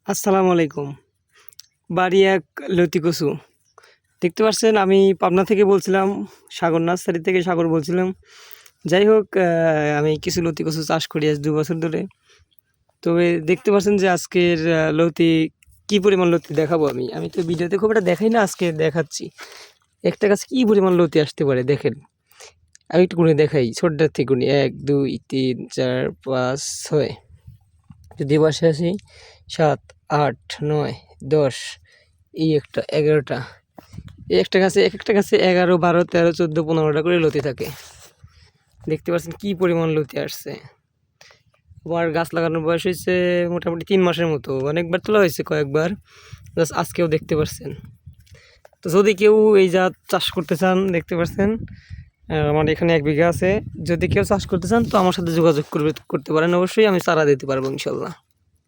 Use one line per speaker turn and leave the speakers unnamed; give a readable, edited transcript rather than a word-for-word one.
আসসালামু আলাইকুম। বাড়ি এক লতি কচু। দেখতে পাচ্ছেন আমি পাবনা থেকে বলছিলাম, সাগর নার্সারি থেকে সাগর বলছিলাম। যাই হোক আমি কিছু লতি কচু চাষ করি আজ ২ বছর ধরে। তবে দেখতে পাচ্ছেন যে আজকের লতি কী পরিমাণ লতি দেখাবো আমি। আমি তো ভিডিওতে খুব একটা দেখাই না, আজকে দেখাচ্ছি। একটা গাছে কী পরিমাণ লতি আসতে পারে দেখেন। আমি একটু গুণে দেখাই, ছোটটার থেকে গুনি ১, ২, ৩, ৪, ৫, ৬। যদি এপাশে আসি ৭, ৮, ৯, ১০, এই একটা ১১টা। এই একটা গাছে একেকটা গাছে ১১, ১২, ১৩, ১৪, ১৫টা করে লতি থাকে। দেখতে পাচ্ছেন কী পরিমাণ লতি আসছে। আমার গাছ লাগানোর বয়স হয়েছে মোটামুটি ৩ মাসের মতো। অনেকবার তোলা হয়েছে, কয়েকবার। জাস্ট আজকেও দেখতে পাচ্ছেন। তো যদি কেউ এই জাত চাষ করতে চান, দেখতে পাচ্ছেন আমার এখানে ১ বিঘা আছে। যদি কেউ চাষ করতে চান তো আমার সাথে যোগাযোগ করতে পারেন, অবশ্যই আমি চারা দিতে পারবো ইনশাল্লাহ।